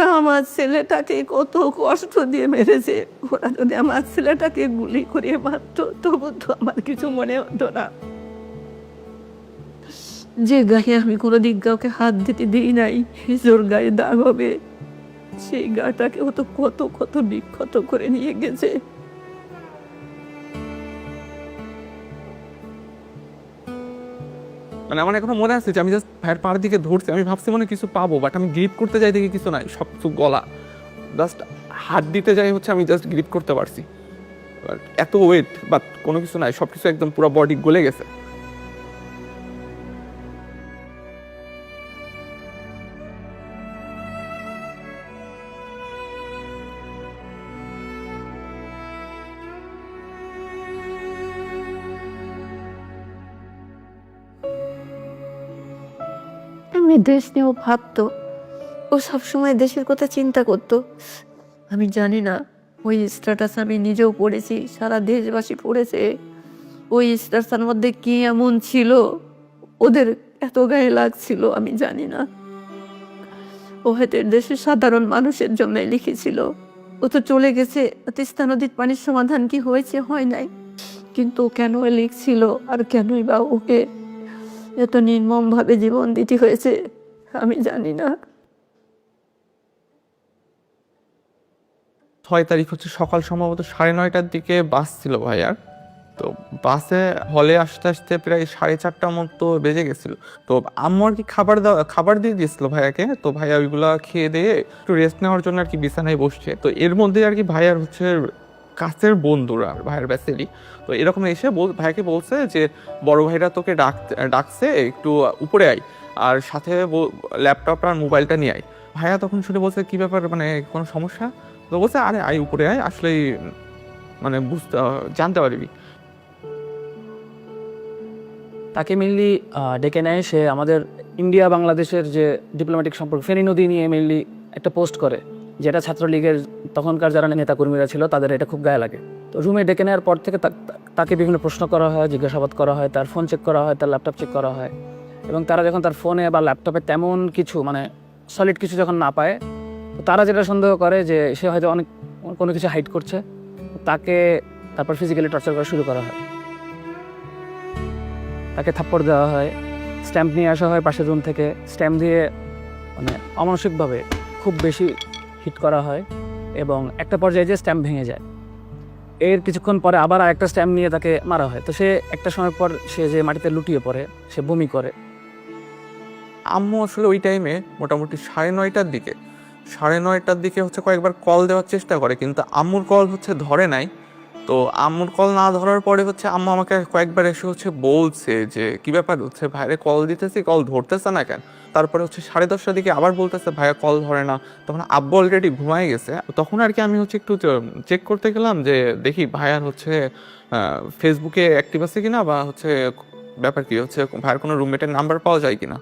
ওরা আমার ছেলেটাকে কত কষ্ট দিয়ে মেরেছে, ওরা যদি আমার ছেলেটাকে গুলি করে মারতো তবু তো আমার কিছু মনে হতো না। যে গায়ে আমি কোনোদিন কাউকে হাত দিতে দিই নাই, জোর গায়ে দাগ হবে, সেই গাটাকে ও তো কত কত বিক্ষত করে নিয়ে গেছে। মানে আমার এখনো মনে আছে যে আমি জাস্ট ভাইয়ের পাড়ের দিকে ধরছি, আমি ভাবছি মনে কিছু পাবো, বাট আমি গ্রিপ করতে যাই দেখি কিছু নাই, সব কিছু গলা। জাস্ট হাত দিতে যাই হচ্ছে আমি জাস্ট গ্রিপ করতে পারছি, এত ওয়েট বাট কোনো কিছু নাই, সব কিছু একদম পুরো বডি গলে গেছে। আমি দেশ নিয়েও ভাবতো, ও সবসময় দেশের কথা চিন্তা করতো। আমি জানি না ওই স্ট্যাটাস আমি নিজেও পড়েছি, সারা দেশবাসী পড়েছে। ওই স্ট্যাটাসের মধ্যে কি এমন ছিল ওদের এত গায়ে লাগছিল আমি জানি না। ও হয়তো দেশের সাধারণ মানুষের জন্য লিখেছিল। ও তো চলে গেছে, তিস্তা নদীর পানির সমাধান কি হয়েছে, হয় নাই, কিন্তু কেন লিখছিল আর কেনই বা ওকে এত নির্মমভাবে জীবন দিতে হয়েছে আমি জানি না। 6 তারিখ হচ্ছে সকাল সম্ভবত 9:30টার দিকে বাস ছিল ভাইয়ার। তো বাসে হলে আসতে আসতে প্রায় 4:30টার মতো বেজে গেছিল। তো আম্মু আর কি খাবার দিয়ে দিয়েছিল ভাইয়াকে। তো ভাইয়া ওইগুলা খেয়ে দিয়ে একটু রেস্ট নেওয়ার জন্য আর কি বিছানায় বসছে। তো এর মধ্যে আর কি ভাইয়ার হচ্ছে কাছের বন্ধুরা ভাইয়ের ব্যাচেরই তো এরকম এসে ভাইয়াকে বলছে যে বড় ভাইরা তোকে ডাকছে, একটু উপরে আয়, আর সাথে ল্যাপটপ আর মোবাইলটা নিয়ে আয়। ভাইয়া তখন শুনে বলছে কি ব্যাপার, মানে কোনো সমস্যা? তো বলছে আরে আয় উপরে আয়, আসলেই মানে জানতে পারবি। তাকে মেনলি ডেকে নেয়, সে আমাদের ইন্ডিয়া বাংলাদেশের যে ডিপ্লোম্যাটিক সম্পর্ক ফেনী নদী নিয়ে মেনলি একটা পোস্ট করে, যেটা ছাত্রলীগের তখনকার যারা নেতাকর্মীরা ছিল তাদের এটা খুব গায়ে লাগে। তো রুমে ডেকে নেওয়ার পর থেকে তাকে বিভিন্ন প্রশ্ন করা হয়, জিজ্ঞাসাবাদ করা হয়, তার ফোন চেক করা হয়, তার ল্যাপটপ চেক করা হয়। এবং তারা যখন তার ফোনে বা ল্যাপটপে তেমন কিছু মানে সলিড কিছু যখন না পায়, তো তারা যেটা সন্দেহ করে যে সে হয়তো অনেক কোনো কিছু হাইড করছে, তাকে তারপর ফিজিক্যালি টর্চার করা শুরু করা হয়। তাকে থাপ্পড় দেওয়া হয়, স্ট্যাম্প নিয়ে আসা হয় পাশের রুম থেকে, স্ট্যাম্প দিয়ে মানে অমানসিকভাবে খুব বেশি হিট করা হয় এবং একটা পর্যায়ে যে স্ট্যাম্প ভেঙে যায়। এর কিছুক্ষণ পরে আবার আরেকটা স্ট্যাম্প নিয়ে তাকে মারা হয়। তো সে একটা সময় পর সে যে মাটিতে লুটিয়ে পড়ে, সে বমি করে। আম্মু আসলে ওই টাইমে মোটামুটি 9:30টার দিকে হচ্ছে কয়েকবার কল দেওয়ার চেষ্টা করে, কিন্তু আম্মুর কল হচ্ছে ধরে নাই। তো আম্মুর কল না ধরার পরে হচ্ছে আম্মু আমাকে কয়েকবার এসে হচ্ছে বলছে যে কি ব্যাপার, হচ্ছে ভাইরে কল দিতেছি, কল ধরতেছে না কেন? তারপরে হচ্ছে 10:30টার দিকে আবার বলতেছে ভাইয়া কল ধরে না। তখন আব্বু অলরেডি ঘুমায় গেছে। তখন আর কি আমি হচ্ছে একটু চেক করতে গেলাম যে দেখি ভাইয়ার হচ্ছে ফেসবুকে অ্যাক্টিভ আছে কিনা, বা হচ্ছে ব্যাপার কি হচ্ছে ভাইয়ার কোনো রুমমেটের নাম্বার পাওয়া যায় কিনা।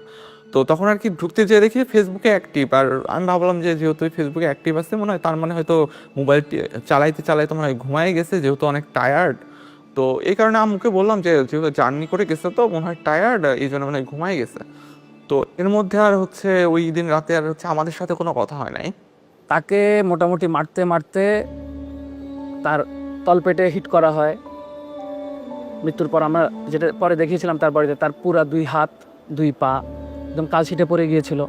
তো তখন আর কি ঢুকতে যেয়ে দেখি ফেসবুকে অ্যাক্টিভ, আর আমি ভাবলাম যে যেহেতু ফেসবুকে অ্যাক্টিভ আছে মনে হয়, তার মানে হয়তো মোবাইল চালাইতে মনে হয় ঘুমাই গেছে, যেহেতু অনেক টায়ার্ড। তো এই কারণে আম্মুকে বললাম যে যেহেতু জার্নি করে গেছে তো মনে হয় টায়ার্ড, এই জন্য মনে হয় ঘুমাই গেছে। তো এর মধ্যে আর হচ্ছে ওই দিন রাতে আর হচ্ছে আমাদের সাথে কোনো কথা হয় নাই। তাকে মোটামুটি মারতে মারতে তার তলপেটে হিট করা হয়। মৃত্যুর পর আমরা যেটা পরে দেখিয়েছিলাম তার বাড়িতে, তার পুরা 2 হাত 2 পা একদম কালছিটে পড়ে গিয়েছিল।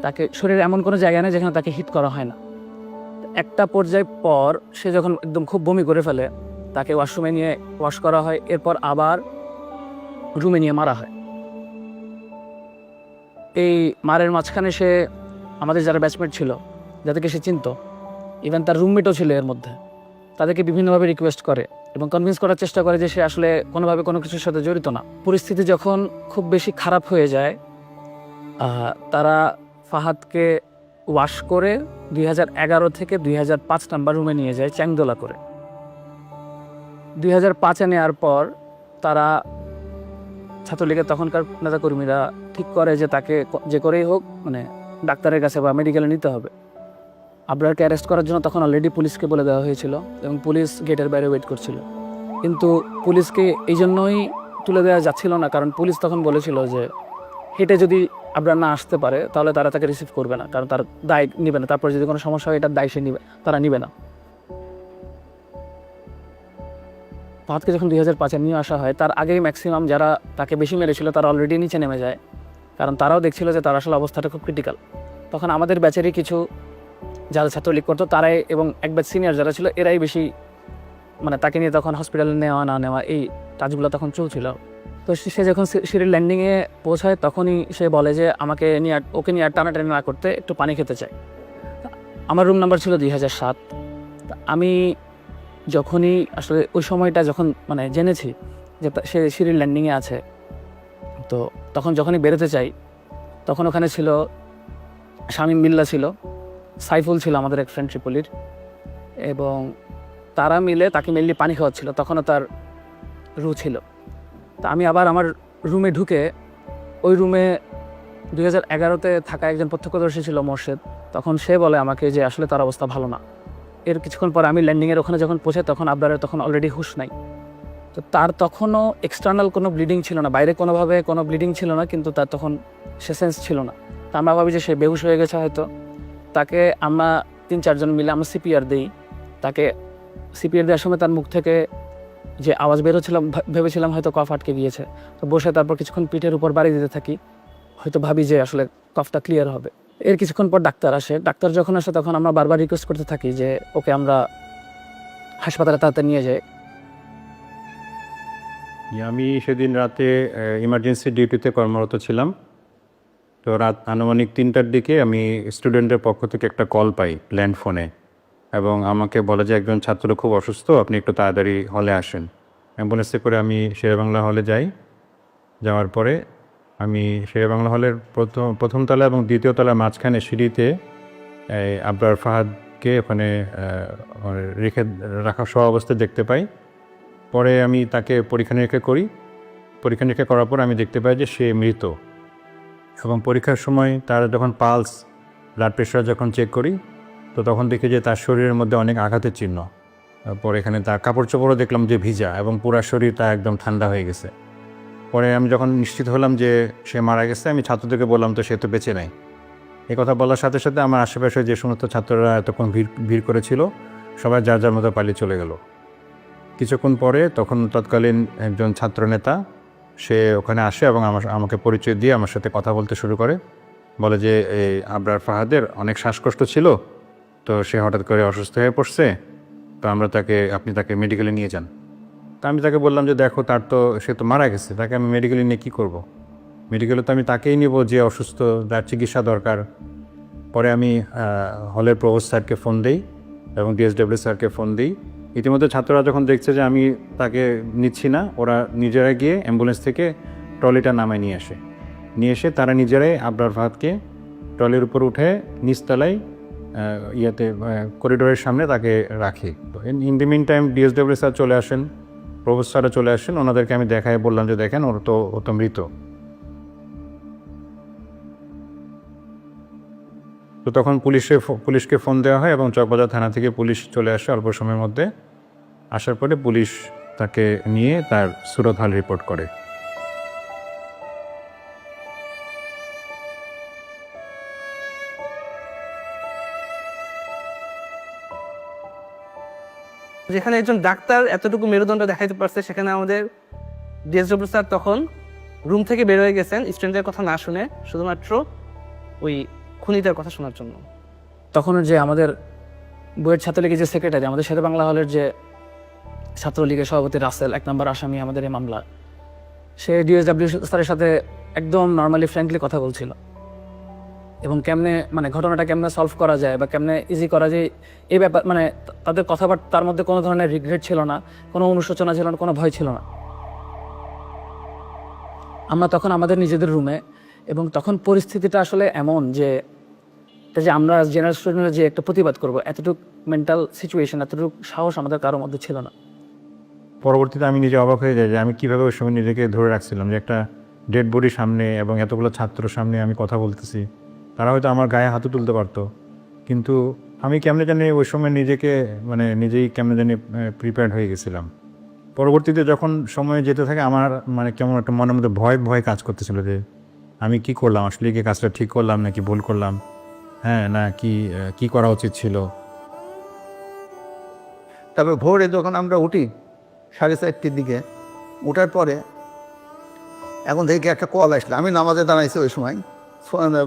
তাকে শরীরে এমন কোনো জায়গা নেই যেখানে তাকে হিট করা হয় না। একটা পর্যায় পর সে যখন একদম খুব বমি করে ফেলে, তাকে ওয়াশরুমে নিয়ে ওয়াশ করা হয়, এরপর আবার রুমে নিয়ে মারা হয়। এই মারের মাঝখানে সে আমাদের যারা ব্যাচমেট ছিল, যাদেরকে সে চিনত, ইভেন তার রুমমেটও ছিল এর মধ্যে, তাদেরকে বিভিন্নভাবে রিকোয়েস্ট করে এবং কনভিন্স করার চেষ্টা করে যে সে আসলে কোনোভাবে কোনো কিছুর সাথে জড়িত না। পরিস্থিতি যখন খুব বেশি খারাপ হয়ে যায়, তারা ফাহাদকে ওয়াশ করে 2011 থেকে 2005 নাম্বার রুমে নিয়ে যায় চ্যাংদোলা করে। 2005-এ নেওয়ার পর তারা ছাত্রলীগের তখনকার নেতাকর্মীরা ঠিক করে যে তাকে যে করেই হোক মানে ডাক্তারের কাছে বা মেডিকেলে নিতে হবে। আবরারকে অ্যারেস্ট করার জন্য তখন অলরেডি পুলিশকে বলে দেওয়া হয়েছিল এবং পুলিশ গেটের বাইরে ওয়েট করছিল। কিন্তু পুলিশকে এই জন্যই তুলে দেওয়া যাচ্ছিল না, কারণ পুলিশ তখন বলেছিল যে হেঁটে যদি আবরার না আসতে পারে তাহলে তারা তাকে রিসিভ করবে না, কারণ তার দায় নিবে না। তারপর যদি কোনো সমস্যা হয় এটার দায় সে নিবে, তারা নিবে না। ফাহাদকে যখন 2005-এ নিয়ে আসা হয় তার আগেই ম্যাক্সিমাম যারা তাকে বেশি মেরেছিল তারা অলরেডি নিচে নেমে যায়, কারণ তারাও দেখছিল যে তার আসলে অবস্থাটা খুব ক্রিটিক্যাল। তখন আমাদের ব্যাচেরই কিছু যারা ছাত্রলীগ করতো তারাই এবং এক ব্যাচ সিনিয়র যারা ছিল এরাই বেশি মানে তাকে নিয়ে তখন হসপিটালে নেওয়া না নেওয়া এই কাজগুলো তখন চলছিল। তো সে যখন সিঁড়ির ল্যান্ডিংয়ে পৌঁছায় তখনই সে বলে যে আমাকে নিয়ে ওকে নিয়ে আর টানাটানি না করতে একটু পানি খেতে চাই। আমার রুম নাম্বার ছিল 2007। আমি যখনই আসলে ওই সময়টা যখন মানে জেনেছি যে সে সিঁড়ির ল্যান্ডিংয়ে আছে, তো তখন যখনই বেরোতে চাই তখন ওখানে ছিল শামীম বিল্লাহ ছিল, সাইফুল ছিল আমাদের এক ফ্রেন্ড ট্রিপলির, এবং তারা মিলে তাকে মেনলি পানি খাওয়াচ্ছিল। তখনও তার রু ছিল। তা আমি আবার আমার রুমে ঢুকে ওই রুমে 2011-তে থাকা একজন প্রত্যক্ষদর্শী ছিল মোর্শেদ, তখন সে বলে আমাকে যে আসলে তার অবস্থা ভালো না। এর কিছুক্ষণ পর আমি ল্যান্ডিংয়ের ওখানে যখন পৌঁছাই তখন আবরারের তখন অলরেডি হুঁশ নাই। তো তার তখনও এক্সটার্নাল কোনো ব্লিডিং ছিল না, বাইরে কোনোভাবে কোনো ব্লিডিং ছিল না, কিন্তু তার তখন সে সেন্স ছিল না। তা আমরা ভাবি যে সে বেহুশ হয়ে গেছে হয়তো। তাকে আমরা 3-4 জন মিলে আমরা সিপিআর দিই। তাকে সিপিআর দেওয়ার সময় তার মুখ থেকে যে আওয়াজ বেরোচ্ছিলাম ভেবেছিলাম হয়তো কফ আটকে গিয়েছে। তো বসে তারপর কিছুক্ষণ পিঠের উপর বাড়ি দিতে থাকি, হয়তো ভাবি যে আসলে কফটা ক্লিয়ার হবে। এর কিছুক্ষণ পর ডাক্তার আসে। ডাক্তার যখন আসে তখন আমরা বারবার রিকোয়েস্ট করতে থাকি যে ওকে আমরা হাসপাতালে তাড়াতাড়ি নিয়ে যাই। আমি সেদিন রাতে ইমার্জেন্সি ডিউটিতে কর্মরত ছিলাম। তো রাত আনুমানিক 3টার দিকে আমি স্টুডেন্টের পক্ষ থেকে একটা কল পাই ল্যান্ড ফোনে, এবং আমাকে বলে যে একজন ছাত্র খুব অসুস্থ, আপনি একটু তাড়াতাড়ি হলে আসেন। অ্যাম্বুলেন্সে করে আমি শেরেবাংলা হলে যাই। যাওয়ার পরে আমি শেরেবাংলা হলের প্রথম তলা এবং দ্বিতীয় তলার মাঝখানে সিঁড়িতে আবরার ফাহাদকে ওখানে রেখে রাখা সহ অবস্থায় দেখতে পাই। পরে আমি তাকে পরীক্ষা নিরীক্ষা করি। পরীক্ষা নিরীক্ষা করার পর আমি দেখতে পাই যে সে মৃত, এবং পরীক্ষার সময় তার যখন পালস ব্লাড প্রেশার যখন চেক করি তো তখন দেখি যে তার শরীরের মধ্যে অনেক আঘাতের চিহ্ন। তারপর এখানে তার কাপড় চোপড়ও দেখলাম যে ভিজা, এবং পুরো শরীর তার একদম ঠান্ডা হয়ে গেছে। পরে আমি যখন নিশ্চিত হলাম যে সে মারা গেছে, আমি ছাত্রদেরকে বললাম তো সে তো বেঁচে নাই। এই কথা বলার সাথে সাথে আমার আশেপাশে যে সমস্ত ছাত্ররা এতক্ষণ ভিড় করেছিল সবাই যার যার মতো পালিয়ে চলে গেল। কিছুক্ষণ পরে তখন তৎকালীন একজন ছাত্রনেতা সে ওখানে আসে এবং আমাকে পরিচয় দিয়ে আমার সাথে কথা বলতে শুরু করে। বলে যে এই আবরার ফাহাদের অনেক শ্বাসকষ্ট ছিল, তো সে হঠাৎ করে অসুস্থ হয়ে পড়ছে, তো আপনি তাকে মেডিকেলে নিয়ে যান। তা আমি তাকে বললাম যে দেখো সে তো মারা গেছে, তাকে আমি মেডিকেলে নিয়ে কী করব। মেডিকেলে তো আমি তাকেই নিব যে অসুস্থ, তার চিকিৎসা দরকার। পরে আমি হলের প্রভোস্ট স্যারকে ফোন দিই এবং ডিএসডব্লিউ স্যারকে ফোন দিই। ইতিমধ্যে ছাত্ররা যখন দেখছে যে আমি তাকে নিচ্ছি না, ওরা নিজেরা গিয়ে অ্যাম্বুলেন্স থেকে ট্রলিটা নামায় নিয়ে এসে তারা নিজেরাই আবরার ফাহাদকে ট্রলির উপর উঠে নিচতলায় করিডোরের সামনে তাকে রাখে। তো in the meantime DSW sir চলে আসেন, প্রভোস্ট স্যারও চলে আসেন। ওনাদেরকে আমি বললাম যে দেখেন ও তো মৃত। তো তখন পুলিশকে ফোন দেওয়া হয় এবং চকবাজার থানা থেকে পুলিশ চলে আসে অল্প সময়ের মধ্যে। আসার পরে পুলিশ তাকে নিয়ে তার সুরত হাল রিপোর্ট করে। যেখানে একজন ডাক্তার এতটুকু মেরুদণ্ড দেখাইতে পারছে, সেখানে আমাদের ডিএসডব্লিউ স্যার তখন রুম থেকে বের হয়ে গেছেন স্টুডেন্টের কথা না শুনে, শুধুমাত্র ওই খুনিদের কথা শোনার জন্য। তখন যে আমাদের বইয়ের ছাত্রলীগের যে সেক্রেটারি, আমাদের শেরে বাংলা হলের যে ছাত্রলীগের সভাপতি রাসেল, 1 নম্বর আসামি আমাদের এই মামলা, সে ডিএসডব্লিউ স্যারের সাথে একদম নর্মালি ফ্র্যাঙ্কলি কথা বলছিল, এবং কেমনে মানে ঘটনাটা কেমনে সলভ করা যায় বা কেমনে ইজি করা যায় এই ব্যাপার, মানে তাদের কথাবার্তার মধ্যে কোনো ধরনের রিগ্রেট ছিল না, কোনো অনুশোচনা ছিল না, কোনো ভয় ছিল না। আমরা তখন আমাদের নিজেদের রুমে, এবং তখন পরিস্থিতিটা আসলে এমন যে আমরা জেনারেল স্টুডেন্টরা যে একটা প্রতিবাদ করবো, এতটুকু মেন্টাল সিচুয়েশন, এতটুকু সাহস আমাদের কারোর মধ্যে ছিল না। পরবর্তীতে আমি নিজে অবাক হয়ে যাই যে আমি কীভাবে ওই সময় নিজেকে ধরে রাখছিলাম, যে একটা ডেড বডির সামনে এবং এতগুলো ছাত্র সামনে আমি কথা বলতেছি। তারা হয়তো আমার গায়ে হাতও তুলতে পারতো, কিন্তু আমি কেমনে জানি ওই সময় নিজেই কেমনে জানি প্রিপেয়ার্ড হয়ে গেছিলাম। পরবর্তীতে যখন সময় যেতে থাকে আমার কেমন একটা মনের মধ্যে ভয় কাজ করতেছিল যে আমি কি করলাম, আসলে কি কাজটা ঠিক করলাম নাকি ভুল করলাম, হ্যাঁ না কি করা উচিত ছিল। তারপর ভোরে যখন আমরা উঠি 4:30টার দিকে, ওঠার পরে এখন থেকে একটা কল আসলো, আমি নামাজে দাঁড়াইছি ওই সময়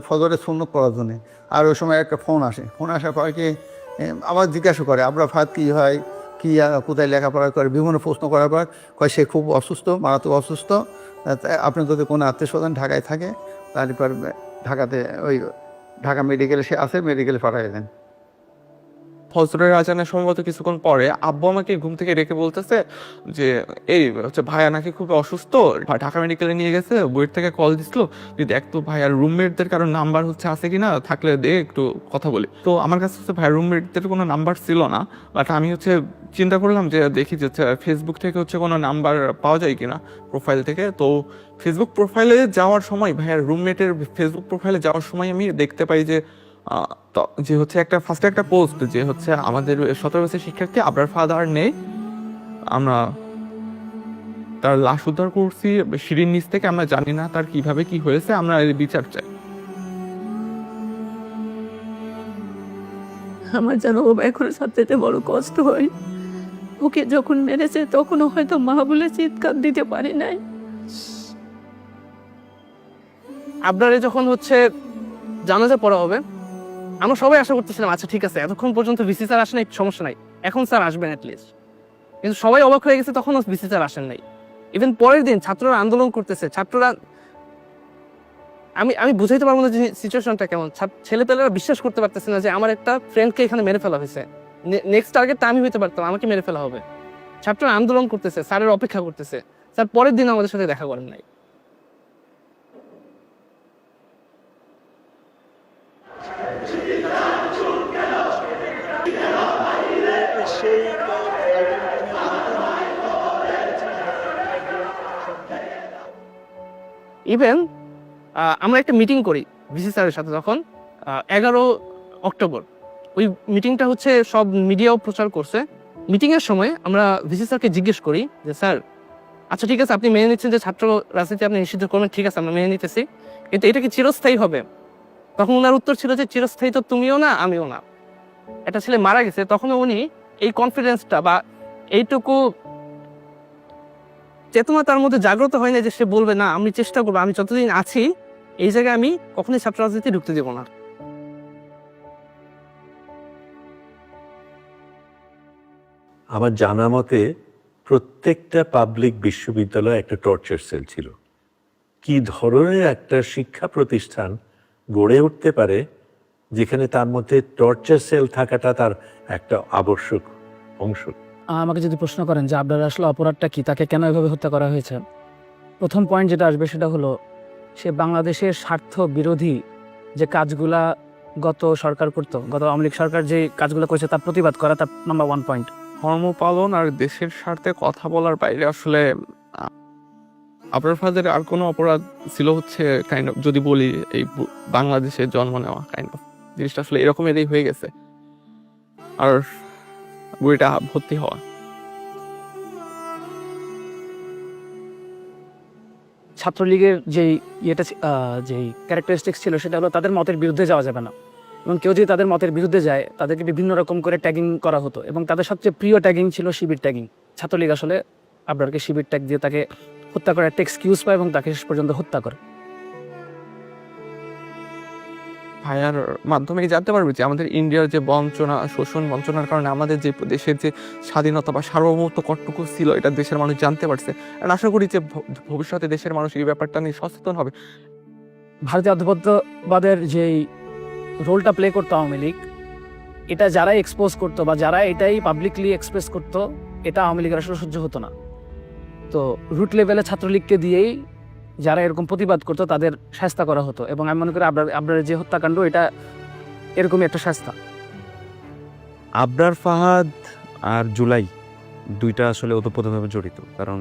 ফজরের সুন্নত করার জন্যে। আর ওই সময় একটা ফোন আসে, ফোন আসার পরে কি আবার জিজ্ঞাসা করে আপনার ফাদ কী হয়, কী কোথায় লেখাপড়া করে, বিভিন্ন প্রশ্ন করার পর কয় সে খুব অসুস্থ, মারাত্মক অসুস্থ, আপনি যদি কোনো আত্মীয় স্বজন ঢাকায় থাকে তারপর ঢাকাতে ওই ঢাকা মেডিকেলে সে আছে, মেডিকেলে পাঠিয়ে দেন। ফজরের আজানের সম্ভবত কিছুক্ষণ পরে আব্বু আমাকে ঘুম থেকে ডেকে বলতেছে যে এই হচ্ছে ভাইয়া নাকি খুব অসুস্থ, ঢাকা মেডিকেলে নিয়ে গেছে, বুয়েট থেকে কল দিছিল, তুই দেখ তো ভাইয়ার রুমমেটদের কারো নাম্বার হচ্ছে আছে কিনা, থাকলে দে একটু কথা বলি। তো আমার কাছে হচ্ছে ভাইয়ার রুমমেটদের কোনো নাম্বার ছিল না, বাট আমি হচ্ছে চিন্তা করলাম যে দেখি যে ফেসবুক থেকে হচ্ছে কোনো নাম্বার পাওয়া যায় কিনা প্রোফাইল থেকে। তো ফেসবুক প্রোফাইলে যাওয়ার সময়, ভাইয়ার রুমমেটের ফেসবুক প্রোফাইলে যাওয়ার সময় আমি দেখতে পাই যে যে হচ্ছে ফার্স্টে একটা পোস্ট যে হচ্ছে আমাদের 17 বছরের শিক্ষার্থী আবরার ফাদার নেই, আমরা তার লাশ উদ্ধার করছি সিঁড়ির নিচ থেকে, আমরা জানি না তার কিভাবে কি হয়েছে, আমরা এর বিচার চাই। আমার যেন ও এখনো সবচেয়ে বড় কষ্ট হয়। ওকে যখন মেরেছে তখনও হয়তো মা বলে চিৎকার দিতে পারি নাই। আপনারে যখন হচ্ছে জানাজা পড়া হবে, আমরা সবাই আশা করতেছিলাম আচ্ছা ঠিক আছে, এতক্ষণ পর্যন্ত ভিসি স্যার আসেন নাই, সমস্যা নাই, এখন স্যার আসবেন অ্যাটলিস্ট। কিন্তু সবাই অবাক হয়ে গেছে, তখনও ভিসি স্যার আসেন নাই। ইভেন পরের দিন ছাত্ররা আন্দোলন করতেছে, ছাত্ররা আমি বুঝাইতে পারবো না যে সিচুয়েশনটা কেমন। ছেলেপেলেরা বিশ্বাস করতে পারতেছে না যে আমার একটা ফ্রেন্ডকে এখানে মেরে ফেলা হয়েছে, নেক্সট টার্গেটটা আমি হইতে পারতাম, আমাকে মেরে ফেলা হবে। ছাত্ররা আন্দোলন করতেছে, স্যারের অপেক্ষা করতেছে, স্যার পরের দিন আমাদের সাথে দেখা করেন নাই। ইভেন আমরা একটা মিটিং করি ভিসি স্যারের সাথে তখন 11 অক্টোবর। ওই মিটিংটা হচ্ছে সব মিডিয়াও প্রচার করছে। মিটিংয়ের সময় আমরা ভিসি স্যারকে জিজ্ঞেস করি যে স্যার আচ্ছা ঠিক আছে, আপনি মেনে নিচ্ছেন যে ছাত্র রাজনীতি আপনি নিষিদ্ধ করবেন, ঠিক আছে আমরা মেনে নিতেছি, কিন্তু এটা কি চিরস্থায়ী হবে? তখন ওনার উত্তর ছিল যে চিরস্থায়ী তো তুমিও না আমিও না। একটা ছেলে মারা গেছে, তখন উনি এই কনফিডেন্সটা বা এইটুকু চেতনা তার মধ্যে জাগ্রত হয় না যে সে বলবে না আমি চেষ্টা করবো, আমি যতদিন আছি এই জায়গায় আমি কখনোই ছাত্র রাজনীতি ঢুকতে দেবো না। আমার জানা মতে প্রত্যেকটা পাবলিক বিশ্ববিদ্যালয়ে একটা টর্চার সেল ছিল। কি ধরনের একটা শিক্ষা প্রতিষ্ঠান গড়ে উঠতে পারে যেখানে তার মধ্যে টর্চার সেল থাকাটা তার একটা আবশ্যক অংশ? আমাকে যদি প্রশ্ন করেন যে আপনার আসলে অপরাধটা কি, তাকে কেন এভাবে হত্যা করা হয়েছে, প্রথম পয়েন্ট যেটা আসবে সেটা হলো সে বাংলাদেশের স্বার্থ বিরোধী যে কাজগুলা গত সরকার করতো, গত আওয়ামী লীগ সরকার যে কাজগুলো করেছে তার প্রতিবাদ করা, তার নাম্বার 1 পয়েন্ট। ধর্ম পালন আর দেশের স্বার্থে কথা বলার বাইরে আসলে আবরার ফাদারের আর কোনো অপরাধ ছিল হচ্ছে কাইন্ড অফ, যদি বলি এই বাংলাদেশে জন্ম নেওয়া, কাইন্ড অফ জিনিসটা আসলে এরকমেরই হয়ে গেছে, আর বইটা ভর্তি হওয়া। ছাত্রলীগের যেই যেই ক্যারেক্টারিস্টিক্স ছিল সেটা হলো তাদের মতের বিরুদ্ধে যাওয়া যাবে না, এবং কেউ যদি তাদের মতের বিরুদ্ধে যায় তাদেরকে বিভিন্ন রকম করে ট্যাগিং করা হতো, এবং তাদের সবচেয়ে প্রিয় ট্যাগিং ছিল শিবির ট্যাগিং। ছাত্রলীগ আসলে আবরারকে শিবির ট্যাগ দিয়ে তাকে হত্যা করার একটা এক্সকিউজ পায় এবং তাকে শেষ পর্যন্ত হত্যা করে। ভাইয়ার মাধ্যমে জানতে পারবে যে আমাদের ইন্ডিয়ার যে বঞ্চনা, শোষণ বঞ্চনার কারণে আমাদের যে দেশের যে স্বাধীনতা বা সার্বভৌমত্ব কতটুকু ছিল এটা দেশের মানুষ জানতে পারছে। আর আশা করি যে ভবিষ্যতে দেশের মানুষ এই ব্যাপারটা নিয়ে সচেতন হবে। ভারতীয় আধিপত্যবাদের যেই রোলটা প্লে করতো আওয়ামী লীগ, এটা যারাই এক্সপোজ করতো বা যারা এটাই পাবলিকলি এক্সপ্রেস করতো, এটা আওয়ামী লীগের আসলে সহ্য হতো না। তো রুট লেভেলে ছাত্রলীগকে দিয়েই যারা এরকম প্রতিবাদ করতো তাদের শাস্তা করা হতো, এবং আমি মনে করি আবরারের যে হত্যাকাণ্ড এটা এরকমই একটা শাস্তা। আবরার ফাহাদ আর জুলাই দুইটা আসলে ওতপ্রোতভাবে জড়িত, কারণ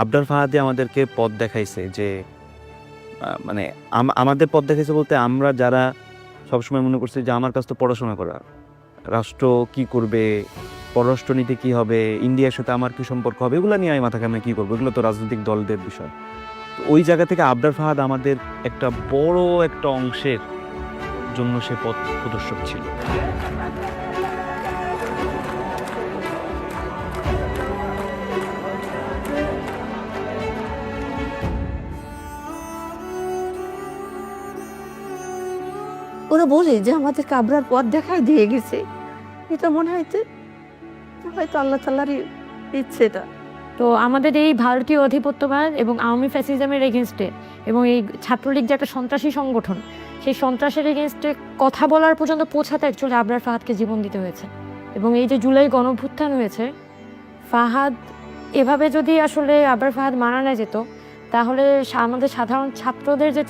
আবরার ফাহাদে আমাদেরকে পথ দেখাইছে যে মানে আমাদের পথ দেখাইছে বলতে আমরা যারা সবসময় মনে করছি যে আমার কাছ তো পড়াশোনা করা, রাষ্ট্র কি করবে, পররাষ্ট্রনীতি কি হবে, ইন্ডিয়ার সাথে আমার কি সম্পর্ক হবে, এগুলো নিয়ে আমি মাথা ঘামে কি করবো, এগুলো তো রাজনৈতিক দলদের বিষয়। তো ওই জায়গা থেকে আবরার ফাহাদ আমাদের একটা বড় একটা অংশের জন্য সে পথ প্রদর্শক ছিল। ওরা বলে যে আমাদেরকে আবরার পথ দেখাই দিয়ে গেছে, এটা মনে হয়তো আল্লাহ তাআলারই ইচ্ছেটা। তো আমাদের এই ভারতীয় অধিপত্যবাদ এবং আওয়ামী ফ্যাসিজমের এগেনস্টে এবং এই ছাত্রলীগ যে একটা সন্ত্রাসী সংগঠন, সেই সন্ত্রাসের এগেনস্টে কথা বলার পর্যন্ত পৌঁছাতে অ্যাকচুয়ালি আবরার ফাহাদকে জীবন দিতে হয়েছে। এবং এই যে জুলাই গণঅভ্যুত্থান হয়েছে, ফাহাদ এভাবে যদি আসলে আবরার ফাহাদ মারা না যেত, তাহলে আমাদের সাধারণ ছাত্রদের যে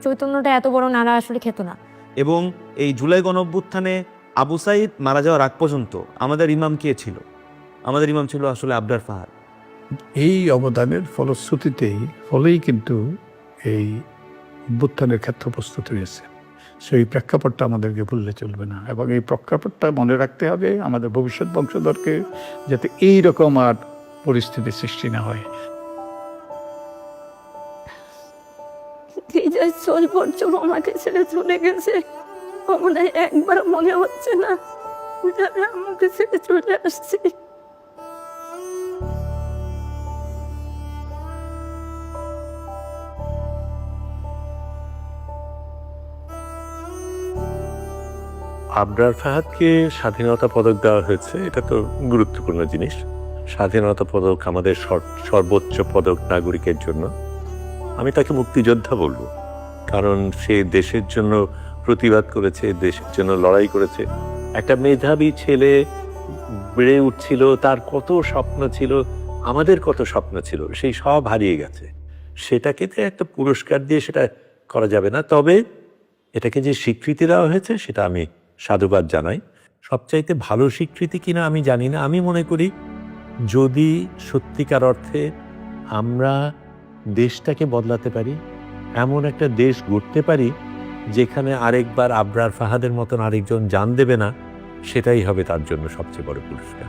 চৈতন্যটা এত বড় নাড়া আসলে খেত না। এবং এই জুলাই গণঅভ্যুত্থানে আবু সাইদ মারা যাওয়ার আগ পর্যন্ত আমাদের ইমাম কে ছিল? আমাদের ইমাম ছিল আসলে আবরার ফাহাদ। এই অবদানের ফলেই কিন্তু এই অভ্যুত্থানের ক্ষেত্র প্রস্তুত হয়েছে। সেই প্রেক্ষাপটটা আমাদেরকে ভুললে চলবে না, এবং এই প্রেক্ষাপটটা মনে রাখতে হবে আমাদের ভবিষ্যৎ বংশধরকে, যাতে এই রকম আর পরিস্থিতির সৃষ্টি না হয়। এই যে 6 বছর আমাকে ছেড়ে চলে গেছে, মনে হয় একবার মনে হচ্ছে না যে আমি আমাকে ছেড়ে চলে আসছি। আবরার ফাহাদকে স্বাধীনতা পদক দেওয়া হয়েছে, এটা তো গুরুত্বপূর্ণ জিনিস। স্বাধীনতা পদক আমাদের সর্বোচ্চ পদক নাগরিকের জন্য। আমি তাকে মুক্তিযোদ্ধা বলবো, কারণ সে দেশের জন্য প্রতিবাদ করেছে, দেশের জন্য লড়াই করেছে। একটা মেধাবী ছেলে বেড়ে উঠছিল, তার কত স্বপ্ন ছিল, আমাদের কত স্বপ্ন ছিল, সেই সব হারিয়ে গেছে। সেটাকে তো একটা পুরস্কার দিয়ে সেটা করা যাবে না। তবে এটাকে যে স্বীকৃতি দেওয়া হয়েছে সেটা আমি সাধুবাদ জানাই। সবচাইতে ভালো স্বীকৃতি কিনা আমি জানি না। আমি মনে করি যদি সত্যিকার অর্থে আমরা দেশটাকে বদলাতে পারি, এমন একটা দেশ গড়তে পারি যেখানে আরেকবার আবরার ফাহাদের মতন আরেকজন জান দেবে না, সেটাই হবে তার জন্য সবচেয়ে বড় পুরস্কার।